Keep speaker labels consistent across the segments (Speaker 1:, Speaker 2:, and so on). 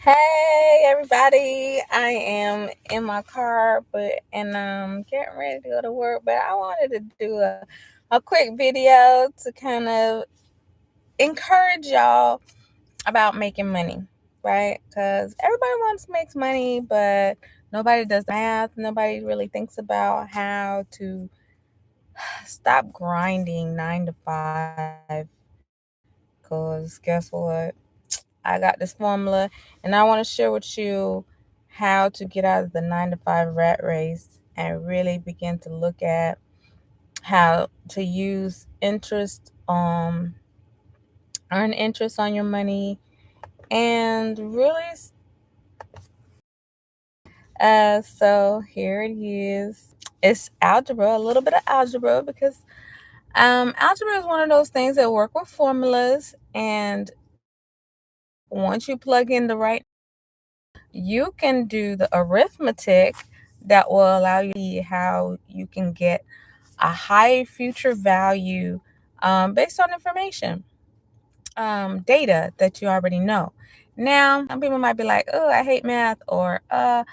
Speaker 1: Hey everybody, I am in my car and getting ready to go to work, but I wanted to do a quick video to kind of encourage y'all about making money, right? Because everybody wants to make money, but nobody does the math. Nobody really thinks about how to stop grinding 9 to 5. Because guess what? I got this formula and I want to share with you how to get out of the 9 to 5 rat race and really begin to look at how to use earn interest on your money and really so here it is. It's algebra, a little bit of algebra because algebra is one of those things that work with formulas, and once you plug in the right, you can do the arithmetic that will allow you to see how you can get a high future value based on information, data that you already know. Now, some people might be like, oh, I hate math, or how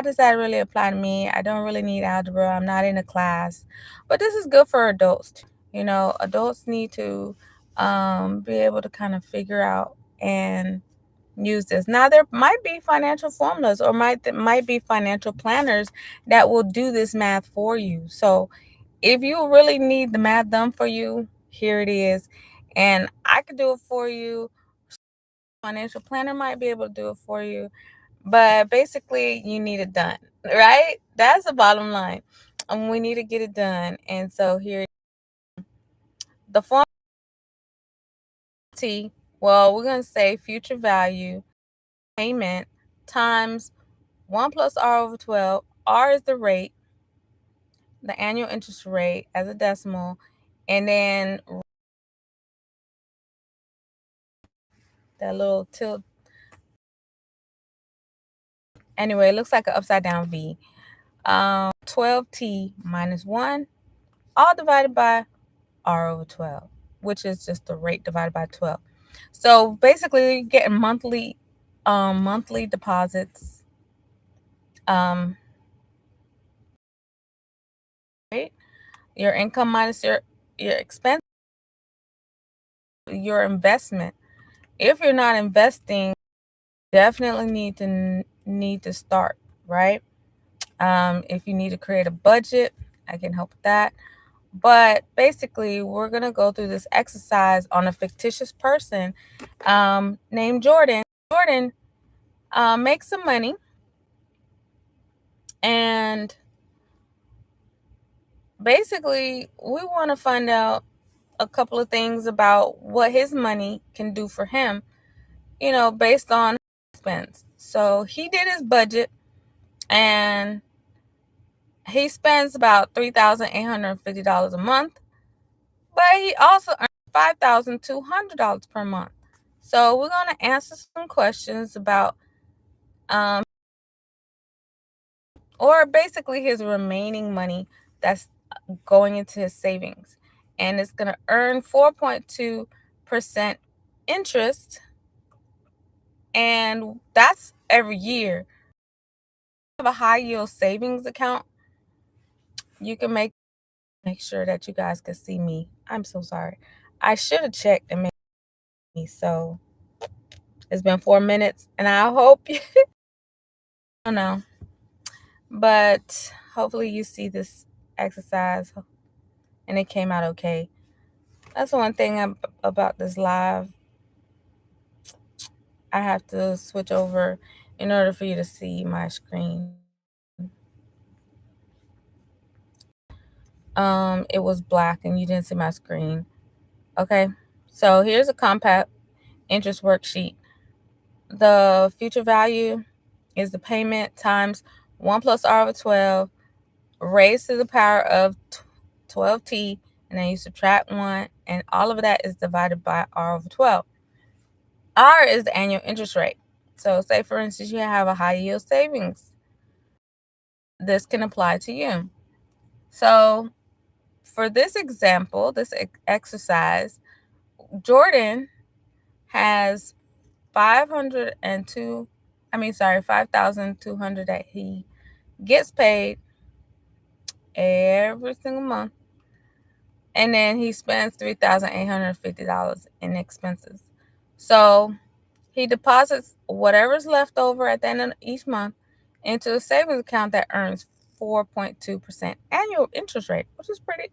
Speaker 1: does that really apply to me? I don't really need algebra. I'm not in a class. But this is good for adults too. Adults need to be able to kind of figure out and use this. Now there might be financial formulas or might be financial planners that will do this math for you. So if you really need the math done for you, here it is. And I could do it for you. Financial planner might be able to do it for you. But basically you need it done, right? That's the bottom line. And we need to get it done. And so here the formula T, well, we're gonna say future value payment times 1 plus r over 12. R is the rate, the annual interest rate as a decimal, and then that little tilt. Anyway, it looks like an upside down V. 12t minus 1, all divided by r over 12, which is just the rate divided by 12. So basically, you're getting monthly deposits. Right? Your income minus your expense, your investment. If you're not investing, definitely need to start, right? If you need to create a budget, I can help with that. But basically, we're gonna go through this exercise on a fictitious person named Jordan. Jordan makes some money, and basically, we want to find out a couple of things about what his money can do for him, based on expense. So he did his budget, and he spends about $3,850 a month, but he also earns $5,200 per month. So we're going to answer some questions about, or basically his remaining money that's going into his savings. And it's going to earn 4.2% interest, and that's every year. If you have a high yield savings account, you can make sure that you guys can see me. I'm so sorry. I should have checked and made me. So it's been 4 minutes, and I hope you don't know, but hopefully you see this exercise and it came out okay. That's one thing about this live. I have to switch over in order for you to see my screen. It was black and you didn't see my screen. Okay, so here's a compound interest worksheet. The future value is the payment times 1 plus r over 12 raised to the power of 12t, and then you subtract 1, and all of that is divided by r over 12. R is the annual interest rate. So say, for instance, you have a high yield savings. This can apply to you. So for this example, this exercise, Jordan has $5,200 that he gets paid every single month, and then he spends $3,850 in expenses. So he deposits whatever's left over at the end of each month into a savings account that earns 4.2% annual interest rate, which is pretty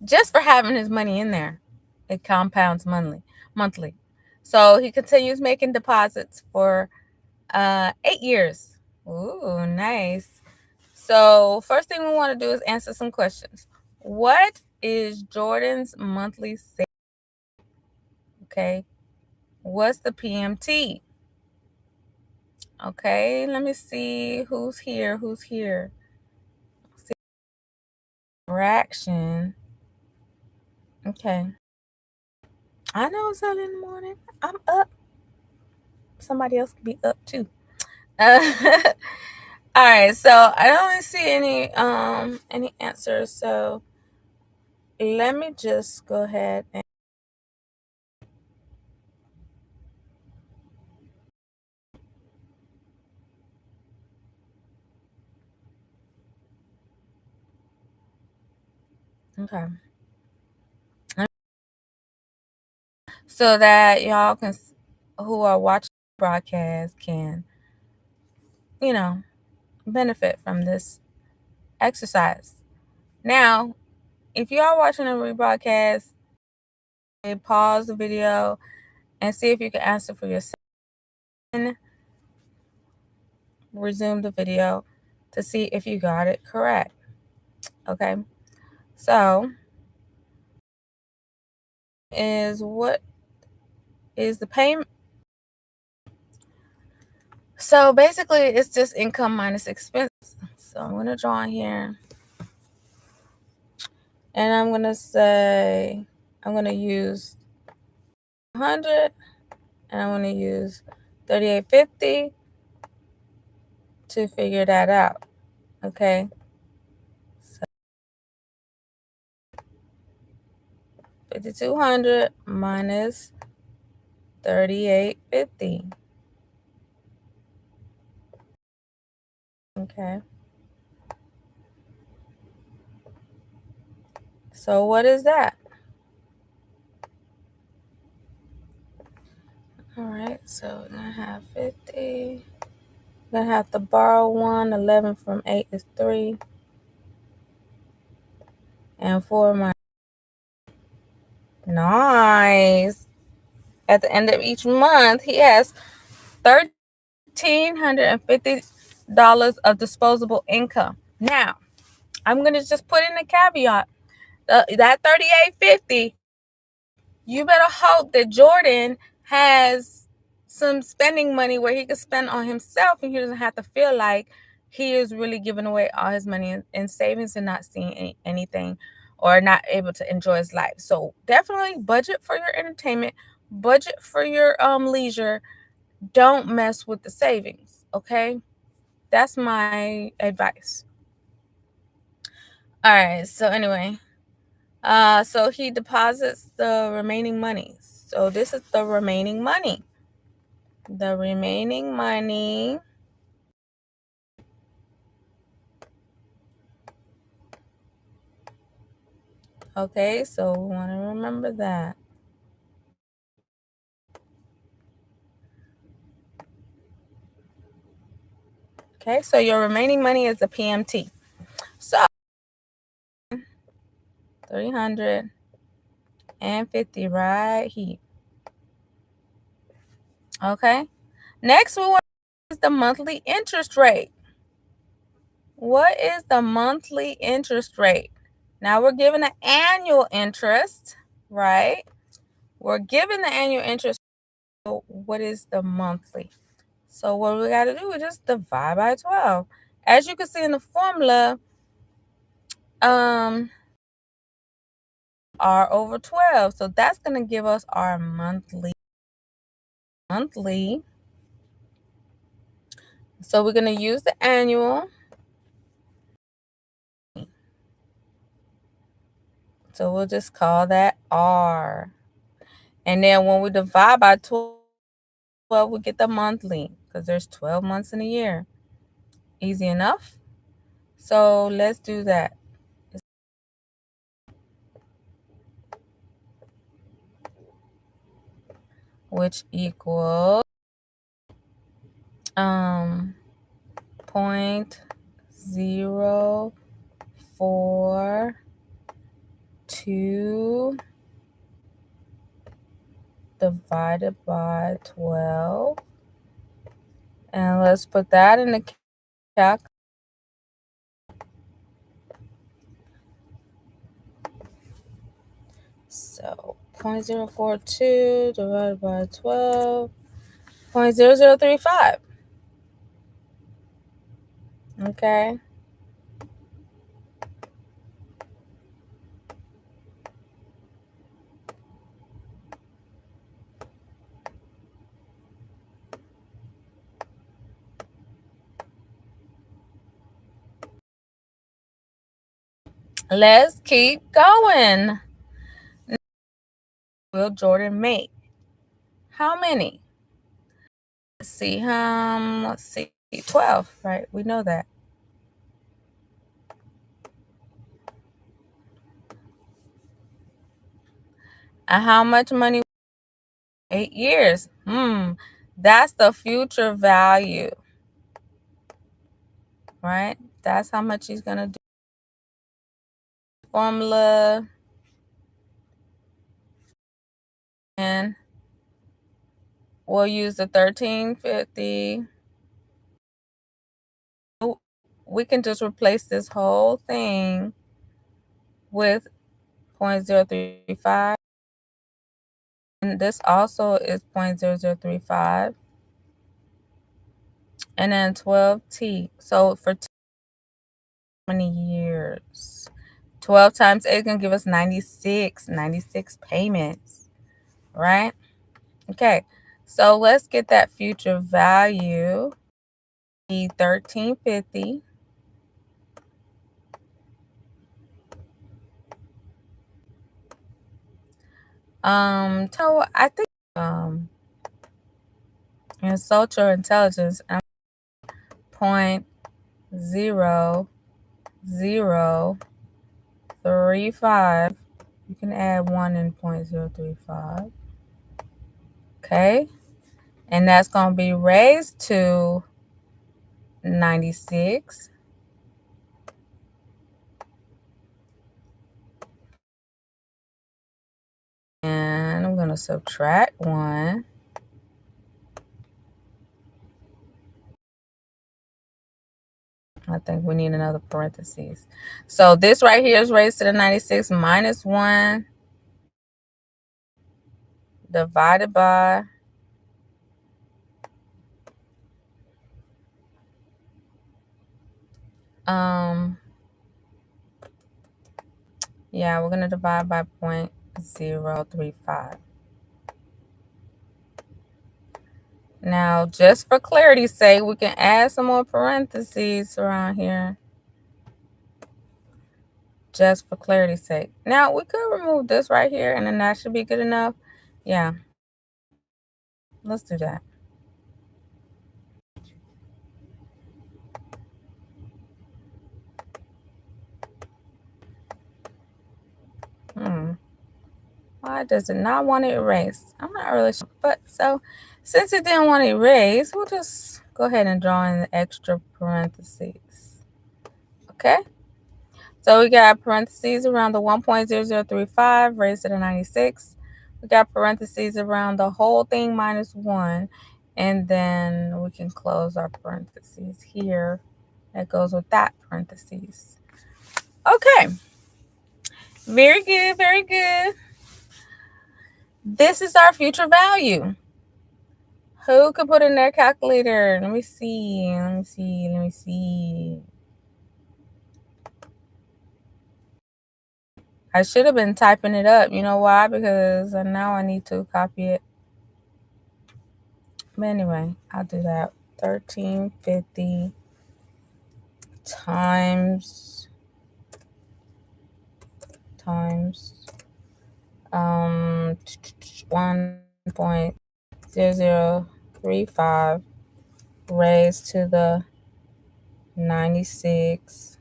Speaker 1: just for having his money in there. It compounds monthly. So he continues making deposits for 8 years. Ooh, nice. So first thing we want to do is answer some questions. What is Jordan's monthly savings? Okay. What's the PMT? Okay, let me see who's here. See, fraction. Okay. I know it's early in the morning. I'm up. Somebody else could be up too. Uh, all right, so I don't really see any answers. So let me just go ahead and okay. So that y'all can who are watching the broadcast can, you know, benefit from this exercise. Now, if you are watching a rebroadcast, pause the video and see if you can answer for yourself. And resume the video to see if you got it correct. Okay. So what is the payment? So basically it's just income minus expense. So I'm going to draw in here and I'm going to say I'm going to use 100 and I'm going to use 3850 to figure that out. Okay. So 5200 minus 3850. Okay. So what is that? All right, so we're gonna have 50. We're gonna have to borrow 1. 11 from 8 is 3. And 4 minus. Nice. At the end of each month, he has $1,350 of disposable income. Now, I'm gonna just put in a caveat. That 3850, you better hope that Jordan has some spending money where he can spend on himself and he doesn't have to feel like he is really giving away all his money in savings and not seeing anything or not able to enjoy his life. So definitely budget for your entertainment, budget for your leisure. Don't mess with the savings, okay? That's my advice. All right, so anyway, so he deposits the remaining money. So this is the remaining money. The remaining money. Okay, so we want to remember that. Okay, so your remaining money is the PMT. So 350 right here. Okay. Next, we want is the monthly interest rate. What is the monthly interest rate? Now we're given the annual interest, right? We're given the annual interest. So what is the monthly? So what we got to do is just divide by 12. As you can see in the formula, R over 12. So that's going to give us our monthly. So we're going to use the annual. So we'll just call that R. And then when we divide by 12, we get the monthly because there's 12 months in a year. Easy enough. So let's do that. Which equals 0.042 divided by 12. And let's put that in the calc. So 0.042 divided by 12, 0.0035. Okay. Let's keep going. Will Jordan make? How many? Let's see. 12, right? We know that. And how much money? 8 years. That's the future value, right? That's how much he's gonna do. Formula. And we'll use the 1350. We can just replace this whole thing with 0.035. And this also is 0.0035. And then 12t. So for many years? 12 times 8 is going to give us 96 payments, right? Okay, so let's get that future value. The 1350. So I think insult your intelligence. 0.0035. You can add 1 in 0.035. Okay, and that's going to be raised to 96. And I'm going to subtract 1. I think we need another parentheses. So this right here is raised to the 96 minus 1 divided by yeah, we're going to divide by 0.035. Now, just for clarity's sake, we can add some more parentheses around here. Just for clarity's sake. Now, we could remove this right here, and then that should be good enough. Yeah. Let's do that. Why does it not want to erase? I'm not really sure. But so, since it didn't want to erase, we'll just go ahead and draw in the extra parentheses. Okay? So we got parentheses around the 1.0035 raised to the 96. We got parentheses around the whole thing minus 1. And then we can close our parentheses here. That goes with that parentheses. Okay. Very good, very good. This is our future value. Who could put in their calculator? Let me see. I should have been typing it up. You know why? Because now I need to copy it. But anyway, I'll do that. 1350 times 0.035. 1.0035 raised to the 96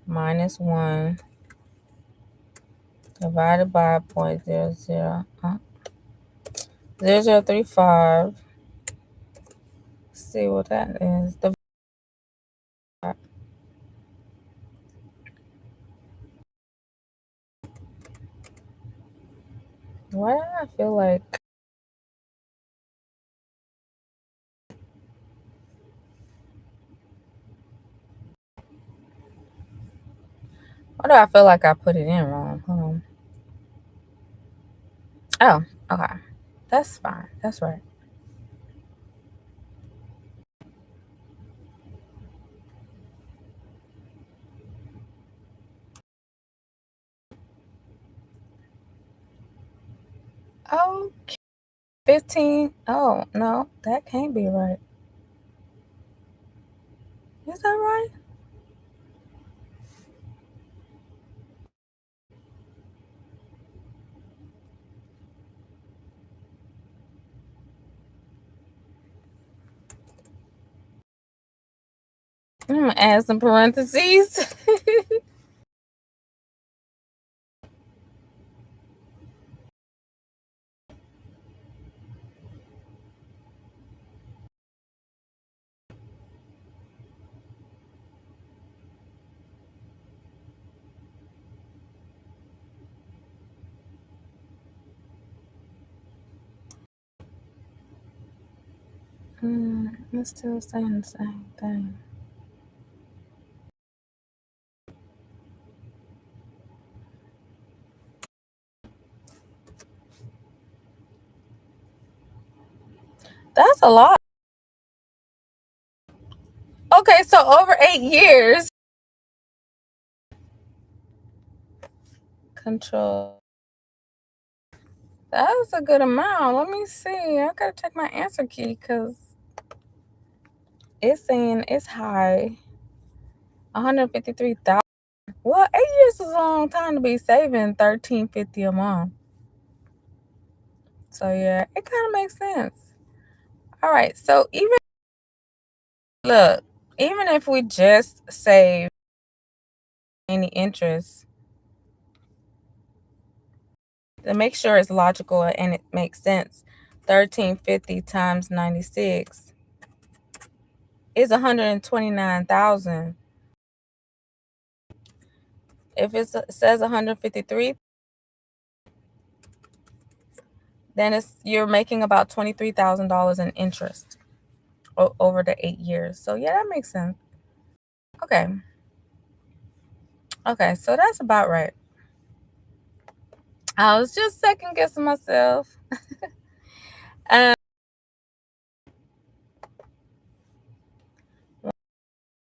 Speaker 1: minus 1 divided by 0.0035. See what that is. Why do I feel like why do I feel like I put it in wrong? Hold on. Oh, okay. That's fine. That's right. Okay. 15. Oh, no, that can't be right. Is that right? I'm gonna add some parentheses. It's still saying the same thing. That's a lot. Okay, so over 8 years. Control. That's a good amount. Let me see. I gotta check my answer key because it's saying it's high. 153,000. Well, 8 years is a long time to be saving $13.50 a month. So yeah, it kind of makes sense. All right. So look, even if we just save any interest, to make sure it's logical and it makes sense, 1350 times 96 is 129,000. If it says 153, then you're making about $23,000 in interest over the 8 years. So yeah, that makes sense. Okay. Okay, so that's about right. I was just second guessing myself.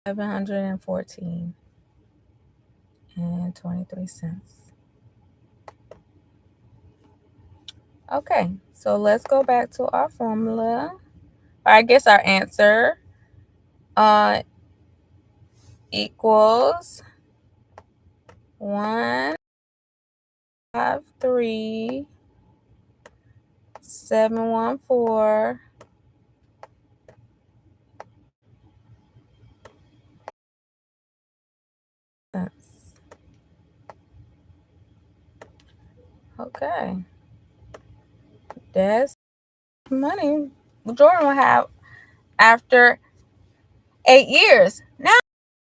Speaker 1: 714 and 23 cents. Okay, so let's go back to our formula. I guess our answer equals 153,714 cents. Okay, that's money Jordan will have after 8 years. Now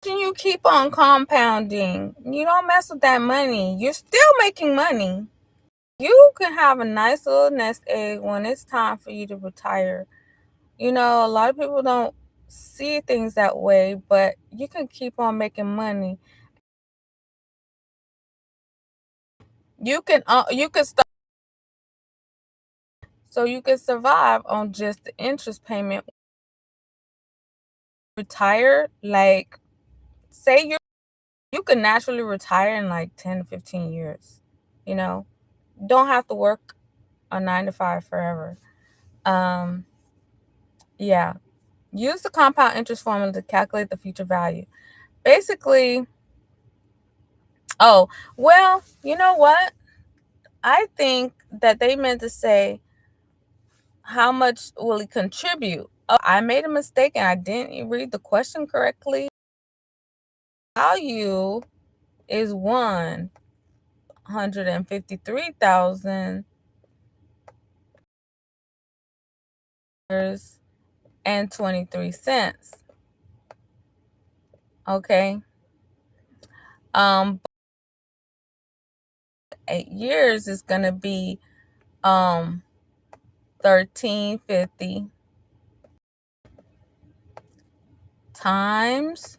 Speaker 1: you keep on compounding. You don't mess with that money. You're still making money. You can have a nice little nest egg when it's time for you to retire. You know, a lot of people don't see things that way, but you can keep on making money. You can start so you can survive on just the interest payment. Retire, like, say you can naturally retire in like 10 to 15 years. You know, don't have to work a 9 to 5 forever. Yeah, use the compound interest formula to calculate the future value. Basically, oh, well, you know what? I think that they meant to say, how much will he contribute? Oh, I made a mistake and I didn't read the question correctly. Value is $153,023. Okay. 8 years is gonna be 1350 times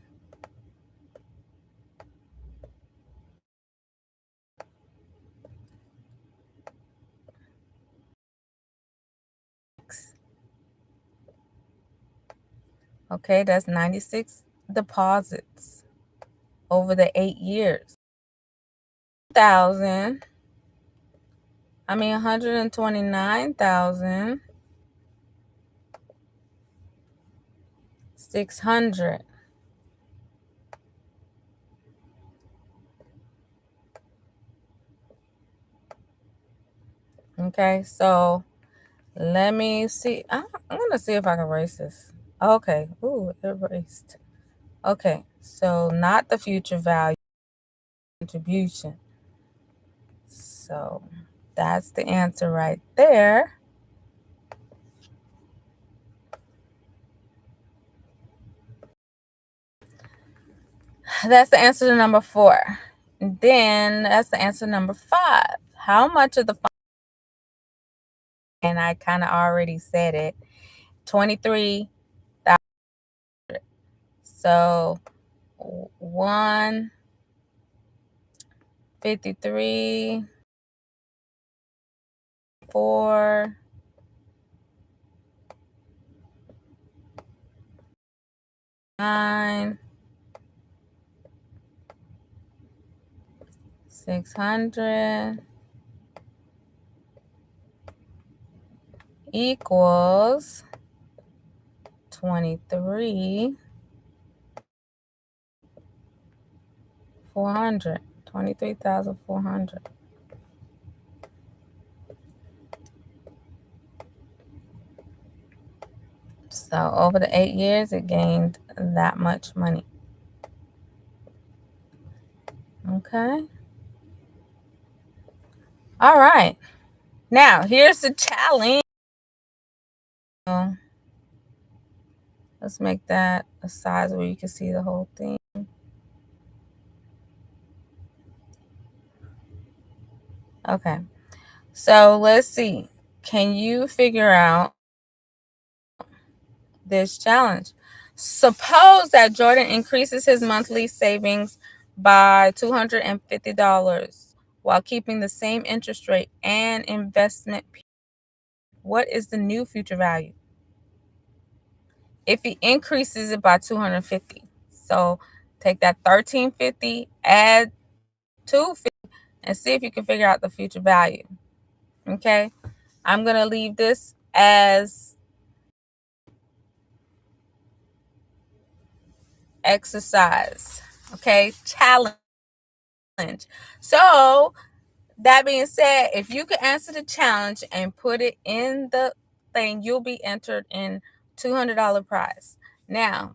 Speaker 1: okay, that's 96 deposits over the 8 years. 129,600. Okay, so let me see. I'm gonna see if I can erase this. Okay, ooh, erased. Okay, so not the future value contribution. So that's the answer right there. That's the answer to number 4. Then that's the answer to number 5. How much of the, and I kind of already said it, 23,000. So 153, 4, 9, 600 equals 23, 400. 23,400. So over the 8 years, it gained that much money. Okay. All right. Now, here's the challenge. Let's make that a size where you can see the whole thing. Okay. So let's see. Can you figure out this challenge? Suppose that Jordan increases his monthly savings by $250 while keeping the same interest rate and investment. What is the new future value if he increases it by 250? So take that 1350, add 250, and see if you can figure out the future value. Okay, I'm gonna leave this as exercise. Okay, challenge. So that being said, if you can answer the challenge and put it in the thing, you'll be entered in $200 prize. Now,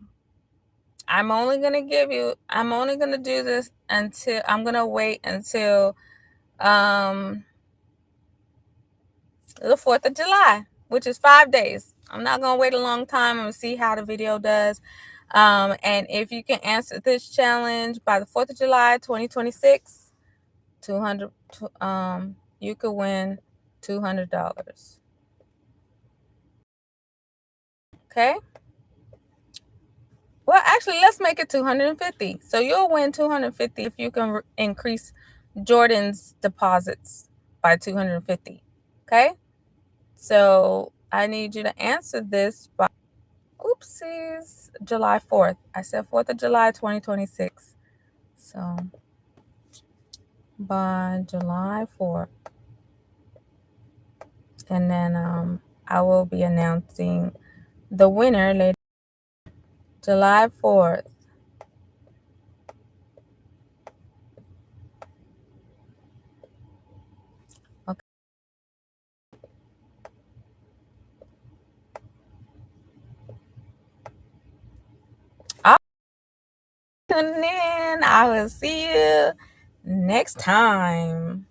Speaker 1: I'm only gonna do this until I'm gonna wait until the 4th of July, which is 5 days. I'm not gonna wait a long time. I'm gonna see how the video does. And if you can answer this challenge by the 4th of July 2026, 200 you could win $200. Okay, well, actually, let's make it 250. So you'll win 250 if you can increase Jordan's deposits by 250. Okay, so I need you to answer this by, oopsies, July 4th. I said 4th of July 2026. So by July 4th. And then I will be announcing the winner later. July 4th. tuning in. I will see you next time.